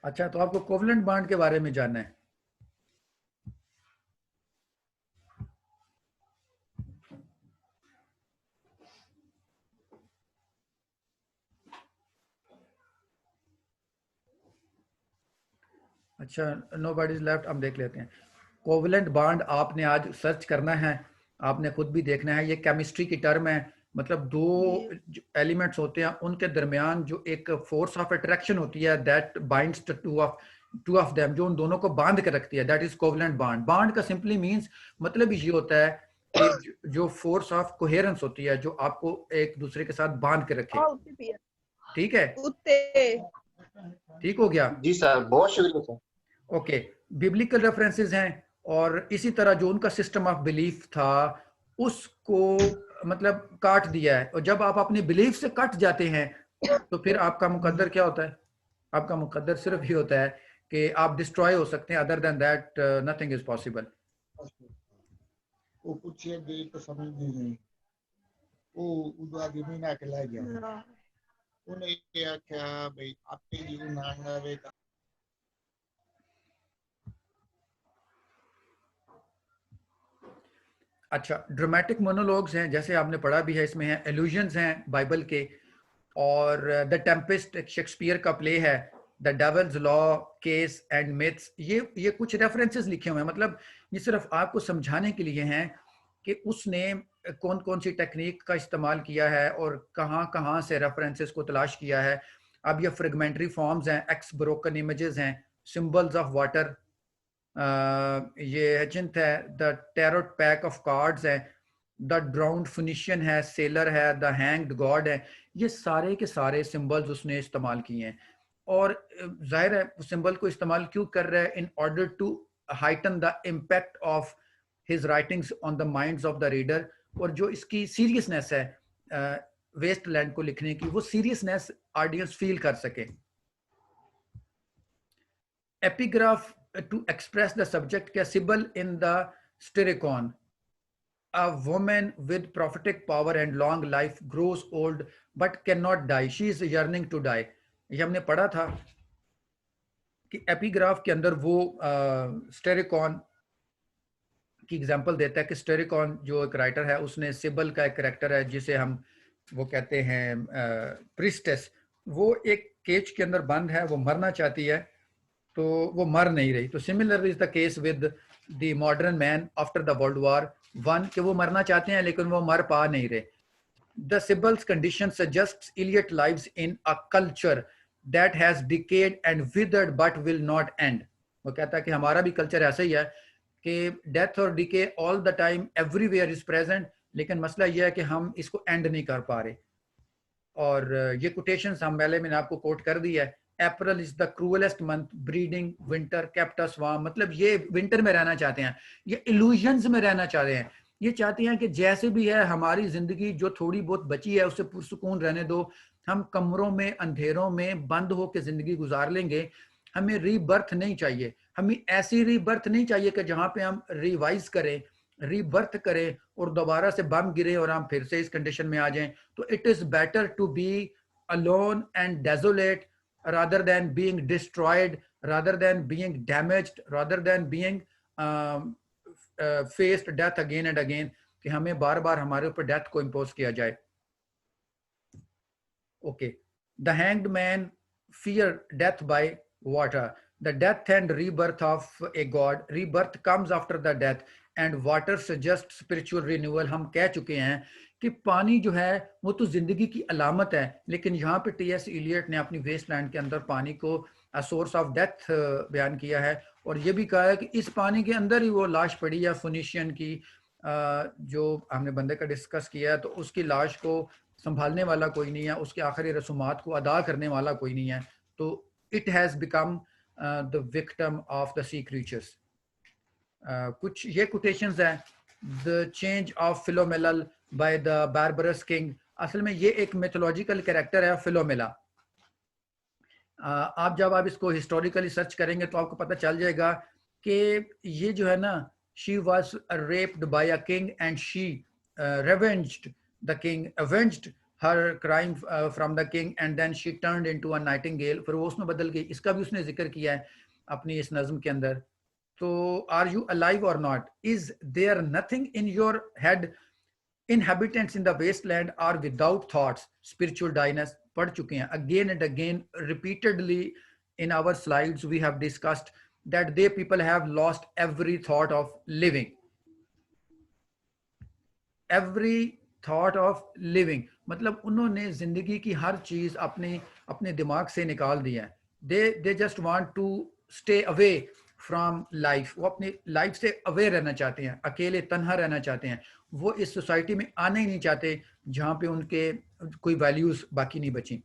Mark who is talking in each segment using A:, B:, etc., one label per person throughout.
A: अच्छा, तो आपको कोवलेंट बॉन्ड के बारे में जानना है। अच्छा, नो बॉडी इज लेफ्ट, हम देख लेते हैं। कोवलेंट बॉन्ड आपने आज सर्च करना है, आपने खुद भी देखना है। ये केमिस्ट्री की टर्म है, मतलब दो एलिमेंट्स होते हैं उनके दरमियान जो एक फोर्स ऑफ अट्रैक्शन होती है, that binds two of them, जो उन दोनों को बांध के रखती है, that is covalent bond. Bond का सिंपली मींस मतलब ये होता है कि जो फोर्स ऑफ कोहेरेंस होती है, जो आपको एक दूसरे के साथ बांध के रखे। ठीक है, ठीक हो गया।
B: जी सर, बहुत शुक्रिया सर।
A: ओके, बिब्लिकल रेफरेंसेस हैं, और इसी तरह जो उनका सिस्टम ऑफ बिलीफ था उसको मतलब काट दिया है। और जब आप अपने बिलीफ से कट जाते हैं तो फिर आपका मुकद्दर क्या होता है? आपका मुकद्दर सिर्फ ये होता है कि आप डिस्ट्रॉय हो सकते हैं, other than that nothing is possible.
C: वो पूछिए गई तो समझ नहीं गई, वो उदा जमीन आके ला गया, उन्हें क्या क्या भाई आपके जीव नांगा वे।
A: अच्छा, ड्रामेटिक मोनोलॉग्स हैं, जैसे आपने पढ़ा भी है, इसमें हैं एल्यूजन्स हैं बाइबल के, और द टेम्पेस्ट शेक्सपियर का प्ले है, the Devil's Law, Case and myths. ये कुछ रेफरेंसेस लिखे हुए हैं, मतलब ये सिर्फ आपको समझाने के लिए हैं कि उसने कौन कौन सी टेक्निक का इस्तेमाल किया है और कहाँ कहाँ से रेफरेंसेस को तलाश किया है। अब ये फ्रेगमेंट्री फॉर्म्स हैं, एक्स ब्रोकन इमेजेस हैं, सिंबल्स ऑफ वाटर, ये हिचिंथ है, the tarot pack of cards है, द ड्राउंड फिनिशियन है, सेलर है, द हैंग्ड गॉड है। ये सारे के सारे सिंबल्स उसने इस्तेमाल किए हैं। और जाहिर है सिंबल को इस्तेमाल क्यों कर रहा है? In order to heighten the impact of his writings on the minds of the reader. और जो इसकी सीरियसनेस है वेस्ट लैंड को लिखने की, वो सीरियसनेस ऑडियंस फील कर सके। Epigraph to express the subject, क्या Sibal in the Stericon, a woman with prophetic power and long life grows old but cannot die, she is yearning to die। ये हमने पढ़ा था कि एपिग्राफ के अंदर वो स्टेरिकॉन की एग्जांपल देता है कि स्टेरिकॉन जो एक राइटर है, उसने सिबल का एक करेक्टर है जिसे हम वो कहते हैं प्रिस्टेस, वो एक केज के अंदर बंद है, वो मरना चाहती है तो वो मर नहीं रही। तो similar is the case with the modern man after the world war one, कि वो मरना चाहते हैं लेकिन वो मर पा नहीं रहे। The Sibyl's condition suggests Eliot lives in a culture that has decayed and withered but will not end. वो कहता है कि हमारा भी कल्चर ऐसा ही है कि डेथ और decay all the time everywhere is present, लेकिन मसला यह है कि हम इसको एंड नहीं कर पा रहे। और ये कोटेशंस हम पहले मैंने आपको कोट कर दिया है। April is the cruellest month, breeding winter kept us warm, मतलब ये विंटर में रहना चाहते हैं, ये इल्यूजन्स में रहना चाहते हैं। ये चाहते हैं कि जैसे भी है हमारी जिंदगी जो थोड़ी बहुत बची है उसे पुरसुकून रहने दो, हम कमरों में अंधेरों में बंद होकर जिंदगी गुजार लेंगे। हमें रीबर्थ नहीं चाहिए, हमें ऐसी रीबर्थ नहीं चाहिए कि जहां पे हम रिवाइज करें, रीबर्थ करें और दोबारा से बम गिरे और हम फिर से इस कंडीशन में आ जाएं। तो it is better to be alone and desolate rather than being destroyed, rather than being damaged, rather than being faced death again and again, कि हमें बार बार हमारे ऊपर डेथ को इम्पोज किया जाए। Okay, the hanged man fear death by water, the death and rebirth of a god, rebirth comes after the death and water suggests spiritual renewal। हम कह चुके हैं कि पानी जो है वो तो जिंदगी की अलामत है, लेकिन यहाँ पे टी.एस. इलियट ने अपनी वेस्टलैंड के अंदर पानी को सोर्स ऑफ डेथ बयान किया है, और ये भी कहा है कि इस पानी के अंदर ही वो लाश पड़ी है फिनिशियन की, जो हमने बंदे का डिस्कस किया है। तो उसकी लाश को संभालने वाला कोई नहीं है, उसके आखिरी रसूमात को अदा करने वाला कोई नहीं है। तो it has become the victim of the sea creatures. कुछ ये कोटेशंस हैं, the change of Philomel by the barbarous king. असल में ये एक मिथोलॉजिकल कैरेक्टर है फिलोमेला। आप जब आप इसको हिस्टोरिकली सर्च करेंगे तो आपको पता चल जाएगा कि ये जो है ना, she was raped by a king and she revenged the king, avenged her crying from the king and then she turned into a nightingale, फिर वो उसमें बदल गई, इसका भी उसने जिक्र किया है अपनी इस नज़म के अंदर. तो are you alive or not? Is there nothing in your head? Inhabitants in the wasteland are without thoughts. Spiritual dryness पढ़ चुके हैं. Again and again, repeatedly in our slides, we have discussed that they people have lost every thought of living. Every thought of living. मतलब उन्होंने जिंदगी की हर चीज अपने दिमाग से निकाल दिया है. They just want to stay away from life. वो अपनी लाइफ से अवे रहना चाहते हैं, अकेले तन्हा रहना चाहते हैं. वो इस सोसाइटी में आना ही नहीं चाहते जहां पे उनके कोई वैल्यूज बाकी नहीं बची.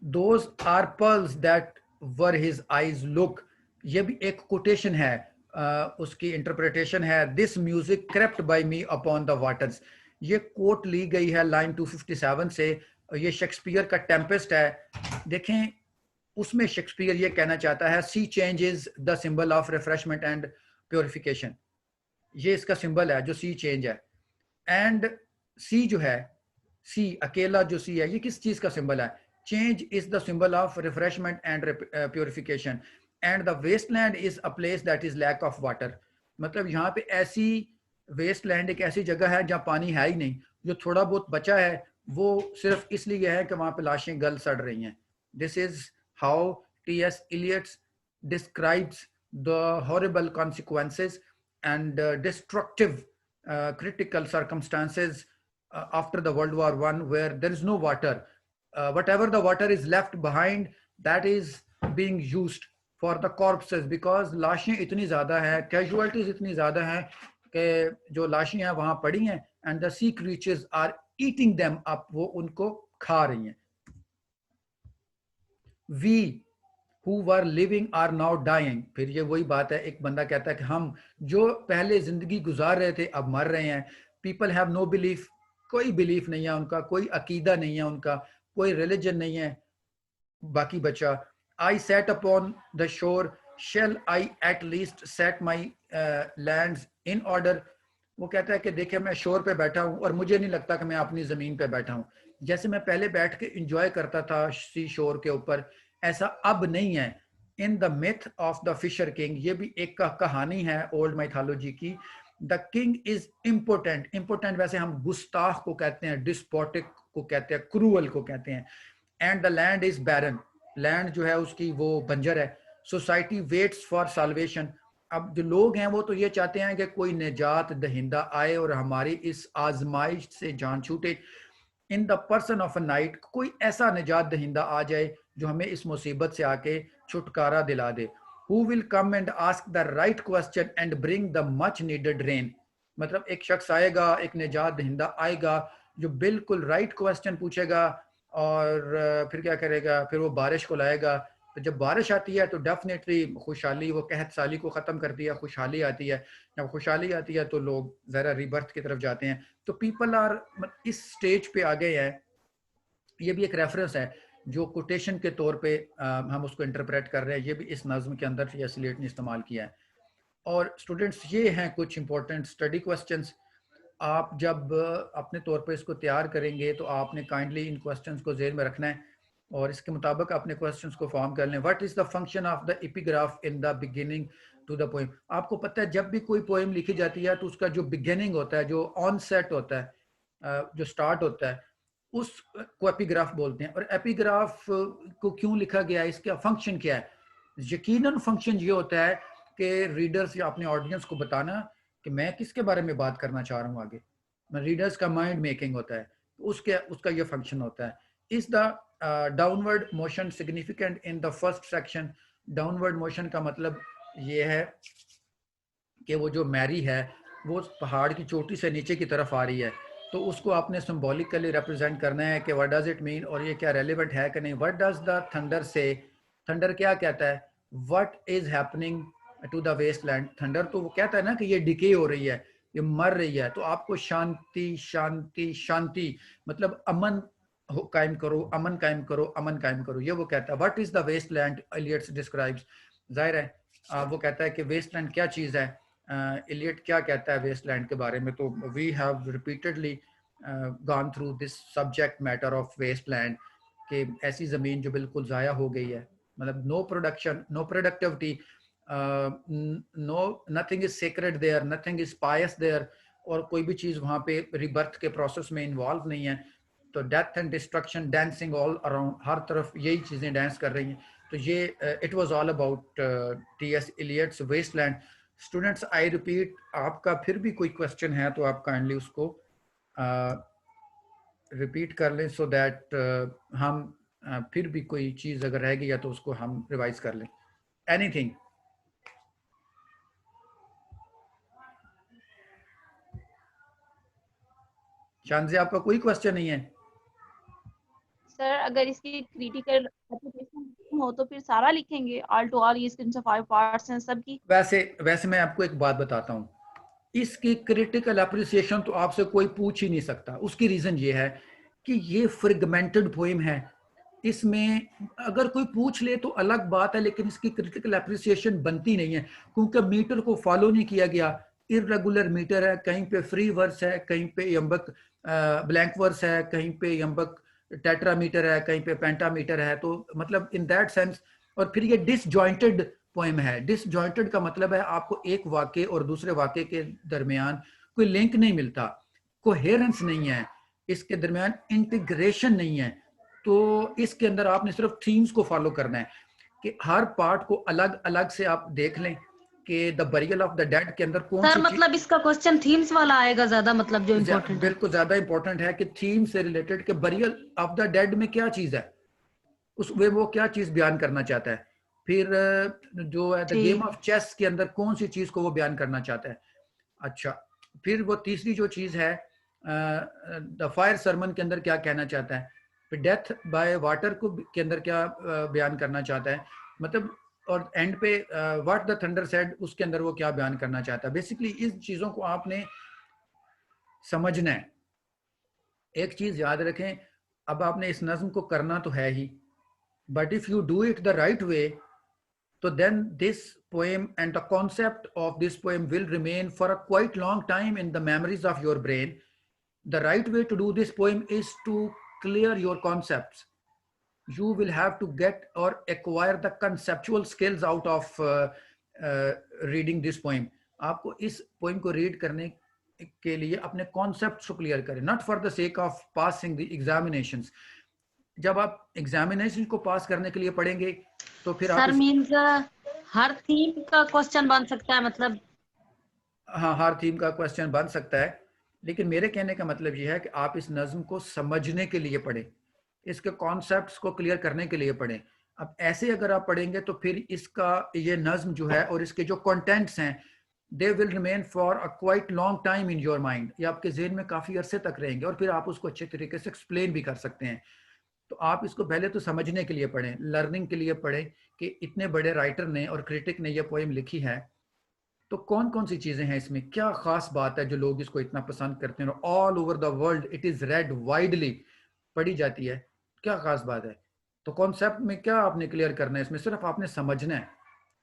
A: Those are pearls that were his eyes look. ये भी एक कोटेशन है, उसकी इंटरप्रिटेशन है. This music crept by me upon the waters. ये कोट ली गई है लाइन 257 से. ये शेक्सपियर का टेम्पेस्ट है. देखें उसमें शेक्सपियर ये कहना चाहता है, sea change is the symbol of refreshment and purification. ये इसका सिंबल है जो सी चेंज है. एंड सी जो है, सी अकेला जो सी है, ये किस चीज का सिंबल है? Change is the symbol of refreshment and purification, and the wasteland is a place that is lack of water. मतलब यहाँ पे ऐसी wasteland एक ऐसी जगह है जहाँ पानी है ही नहीं. जो थोड़ा बहुत बचा है वो सिर्फ इसलिए है कि वहाँ पे लाशें गल सड़ रही हैं. This is how T.S. Eliot describes the horrible consequences and destructive critical circumstances after the World War I, where there is no water. Whatever the water is left behind, that is being used for the corpses, because लाशें इतनी ज़्यादा हैं, casualties इतनी ज़्यादा हैं कि जो लाशें हैं वहाँ पड़ी हैं, and the sea creatures are eating them up, वो उनको खा रही हैं. We who were living are now dying. फिर ये वही बात है, एक बंदा कहता है कि हम जो पहले जिंदगी गुजार रहे थे अब मर रहे हैं. People have no belief, कोई बिलीफ नहीं है उनका, कोई अकीदा नहीं है उनका, कोई रिलीजन नहीं है बाकी बचा. I sat upon the shore, shall I at least set my lands in order. वो कहता है कि देखिए मैं शोर पे बैठा हूँ और मुझे नहीं लगता कि मैं अपनी ज़मीन पे बैठा हूँ. जैसे मैं पहले बैठ के इंजॉय करता था सी शोर के ऊपर, ऐसा अब नहीं है. In the myth of the fisher king, ये भी एक कहानी है ओल्ड माइथोलॉजी की. The king is important. Important वैसे हम गुस्ताख को कहते हैं, डिस्पोटिक को कहते हैं, क्रूअल को कहते हैं. And the land is barren. Land जो है उसकी वो बंजर है. Society waits for salvation. अब जो लोग हैं वो तो ये चाहते हैं कि कोई निजात दहिंदा आए और हमारी इस आजमाइश से जान छूटे. In the person of a night, कोई ऐसा निजात दहिंदा आ जाए जो हमें इस मुसीबत से आके छुटकारा दिला दे. Who will come and ask the right question and bring the much needed rain. मतलब एक शख्स आएगा, एक निजात दहिंदा आएगा जो बिल्कुल राइट क्वेश्चन पूछेगा और फिर क्या करेगा, फिर वो बारिश को लाएगा. तो जब बारिश आती है तो डेफिनेटली खुशहाली, वो कहत साली को ख़त्म करती है, खुशहाली आती है. जब खुशहाली आती है तो लोग ज़रा रिबर्थ की तरफ जाते हैं. तो पीपल आर इस स्टेज पे आ गए हैं. ये भी एक रेफरेंस है जो कोटेशन के तौर पे हम उसको इंटरप्रेट कर रहे हैं. ये भी इस नज़्म के अंदर T.S. Eliot ने इस्तेमाल किया है. और स्टूडेंट्स ये हैं कुछ इंपॉर्टेंट स्टडी क्वेश्चंस. आप जब अपने तौर पे इसको तैयार करेंगे तो आपने काइंडली इन क्वेश्चंस को ज़हन में रखना है और इसके मुताबिक अपने क्वेश्चंस को फॉर्म कर लें. What is the function of the epigraph in the beginning to the poem. आपको पता है जब भी कोई पोएम लिखी जाती है तो उसका जो बिगिनिंग होता है, जो ऑनसेट होता है, जो स्टार्ट होता है, उसको एपिग्राफ बोलते हैं. और एपिग्राफ को क्यों लिखा गया है, इसका फंक्शन क्या है? यकीनन फंक्शन ये होता है कि रीडर्स या अपने ऑडियंस को बताना कि मैं किसके बारे में बात करना चाह रहा हूँ आगे. रीडर्स का माइंड मेकिंग होता है, उसका ये फंक्शन होता है. Is the downward motion significant in the first section. Downward motion का मतलब ये है कि वो जो मैरी है वो पहाड़ की चोटी से नीचे की तरफ आ रही है, तो उसको आपने सिंबॉलिकली रिप्रेजेंट करना है कि व्हाट डज इट मीन और ये क्या रेलेवेंट है कि नहीं. What does the thunder say. Thunder क्या कहता है? What is happening to the wasteland. Thunder तो वो कहता है ना कि ये डिके हो रही है, ये मर रही है. तो आपको शांति शांति शांति मतलब अमन कायम करो, अमन कायम करो, अमन कायम करो, ये वो कहता है. What is the wasteland Eliot's describes. जाहिर है वो कहता है कि वेस्टलैंड क्या चीज़ है. इलियट क्या कहता है वेस्टलैंड के बारे में, तो we have repeatedly gone through this subject matter of wasteland, कि ऐसी ज़मीन जो बिल्कुल ज़ाया हो गई है, मतलब no production, no productivity, no, nothing is sacred there, nothing is pious there, और कोई भी चीज़ वहाँ पे रिबर्थ के प्रोसेस में इन्वॉल्व नहीं है। तो death and destruction, dancing all around, हर तरफ यही चीज़ें डांस कर रही हैं। तो ये it was all about T S. Eliot's Waste Land. Students, I repeat, आपका फिर भी कोई क्वेश्चन है तो आप काइंडली उसको रिपीट कर लें, सो दैट हम फिर भी कोई चीज़ अगर रह गई है तो उसको हम रिवाइज कर लें। एनीथिंग? शांति, आपका कोई क्वेश्चन नहीं है?
B: सर अगर इसकी क्रिटिकल एप्लीकेशन हो तो फिर सारा लिखेंगे, ऑल टू ऑल, इसके 5 पार्ट्स हैं सबकी।
A: वैसे मैं आपको एक बात बताता हूँ, इसकी क्रिटिकल अप्रिसिएशन तो आपसे कोई पूछ ही नहीं सकता। उसकी रीजन ये है कि ये फ्रेगमेंटेड पोएम है, इसमें अगर कोई पूछ ले तो अलग बात है, लेकिन इसकी क्रिटिकल अप्रिसिएशन बनती नहीं है, क्योंकि मीटर को फॉलो नहीं किया गया। इरेगुलर मीटर है, कहीं पे फ्री वर्स है, कहीं पे यम्बक ब्लैंक वर्स है, कहीं पे यम्बक टेट्रामीटर है, कहीं पे पेंटामीटर है। तो मतलब इन दैट सेंस, और फिर ये डिसजॉइंटेड पोएम है। डिसजॉइंटेड का मतलब है आपको एक वाक्य और दूसरे वाक्य के दरमियान कोई लिंक नहीं मिलता, कोहेरेंस नहीं है, इसके दरमियान इंटीग्रेशन नहीं है। तो इसके अंदर आपने सिर्फ थीम्स को फॉलो करना है, कि हर पार्ट को अलग अलग से आप देख लें कि the burial of the dead के अंदर कौन
D: सर
A: सी
D: मतलब इसका क्वेश्चन थीम्स वाला आएगा ज्यादा, मतलब जो इम्पोर्टेंट है।
A: बिल्कुल ज्यादा इंपॉर्टेंट है कि थीम से रिलेटेड, कि बरियल ऑफ द डेड में क्या चीज है, उस वो क्या चीज बयान करना चाहता है। फिर जो है द गेम ऑफ चेस के अंदर कौन सी चीज को वो बयान करना चाहता है। अच्छा, फिर वो तीसरी जो चीज है द फायर सरमन के अंदर क्या कहना चाहता है। फिर डेथ बाय वाटर को के अंदर क्या बयान करना चाहता है, मतलब, और एंड पे व्हाट द थंडर सेड उसके अंदर वो क्या बयान करना चाहता है। बेसिकली इस चीजों को आपने समझना है। एक चीज याद रखें, अब आपने इस नज्म को करना तो है ही, but if you do it the right way, so then this poem and the concept of this poem will remain for a quite long time in the memories of your brain. The right way to do this poem is to clear your concepts. You will have to get or acquire the conceptual skills out of reading this poem. आपको इस poem को read करने के लिए अपने concepts को clear करें, not for the sake of passing the examinations. जब आप एग्जामिनेशन को पास करने के लिए पढ़ेंगे तो फिर
D: सर मीन्स हर थीम का क्वेश्चन बन सकता है, मतलब?
A: हाँ, हर थीम का क्वेश्चन बन सकता है, लेकिन मेरे कहने का मतलब यह है कि आप इस नज्म को समझने के लिए पढ़ें, इसके कॉन्सेप्ट्स को क्लियर करने के लिए पढ़ें। अब ऐसे अगर आप पढ़ेंगे तो फिर इसका ये नज्म जो है और इसके जो कंटेंट्स हैं, they will remain for a quite long time in your mind. ये आपके जहन में काफ़ी अरसे तक रहेंगे, और फिर आप उसको अच्छे तरीके से एक्सप्लेन भी कर सकते हैं। तो आप इसको पहले तो समझने के लिए पढ़ें, लर्निंग के लिए पढ़ें कि इतने बड़े राइटर ने और क्रिटिक ने ये पोएम लिखी है, तो कौन कौन सी चीज़ें हैं इसमें, क्या खास बात है जो लोग इसको इतना पसंद करते हैं, all over the world it is red widely, पढ़ी जाती है, क्या खास बात है। तो कॉन्सेप्ट में क्या आपने क्लियर करना है, इसमें सिर्फ आपने समझना है।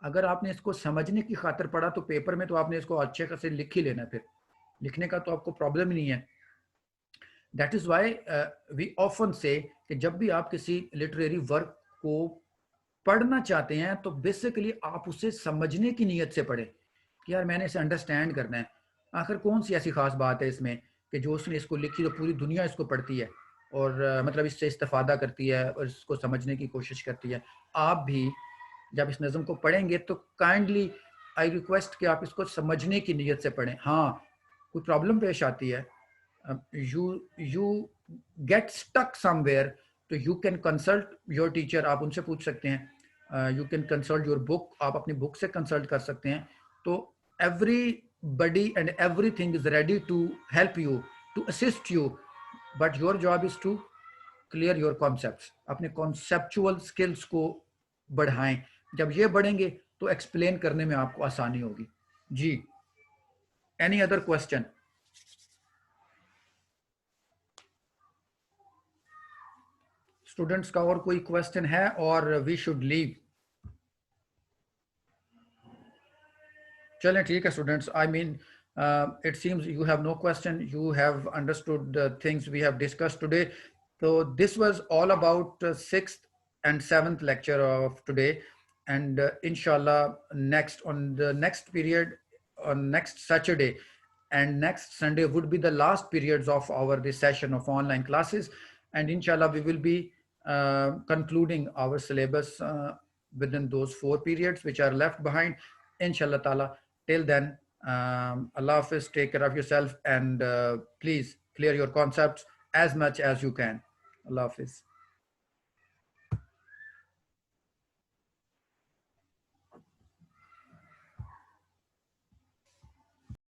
A: अगर आपने इसको समझने की खातिर पढ़ा तो पेपर में तो आपने इसको अच्छे खासे लिख ही लेना, फिर लिखने का तो आपको प्रॉब्लम ही नहीं है। That is why we often say कि जब भी आप किसी लिटरेरी वर्क को पढ़ना चाहते हैं तो बेसिकली आप उसे समझने की नीयत से पढ़ें कि यार मैंने इसे अंडरस्टैंड करना है, आखिर कौन सी ऐसी खास बात है इसमें कि जो उसने इसको लिखी तो पूरी दुनिया इसको पढ़ती है और मतलब इससे इस्तेफादा करती है और इसको समझने की कोशिश करती है। आप भी जब इस नज़म को पढ़ेंगे तो काइंडली आई रिक्वेस्ट कि आप इसको समझने की नीयत से पढ़ें। हाँ, कोई प्रॉब्लम पेश आती है, you get stuck somewhere, तो you can consult your teacher, आप उनसे पूछ सकते हैं। you can consult your book, आप अपनी बुक से कंसल्ट कर सकते हैं। तो everybody and everything is ready to help you, to assist you, but your job is to clear your concepts। अपने conceptual skills को बढ़ाएं, जब ये बढ़ेंगे तो एक्सप्लेन करने में आपको आसानी होगी। जी, एनी अदर क्वेश्चन? स्टूडेंट्स का और कोई क्वेश्चन है और वी शुड लीव? चलें ठीक है students. I mean, it seems you have no question. You have understood the things we have discussed today. So this was all about sixth and seventh lecture of today, and inshallah next on the next period on next Saturday and next Sunday would be the last periods of our this session of online classes, and inshallah we will be concluding our syllabus within those 4 periods which are left behind, inshallah ta'ala. Till then, Allah Hafiz, take care of yourself, and please clear your concepts as much as you can. Allah Hafiz.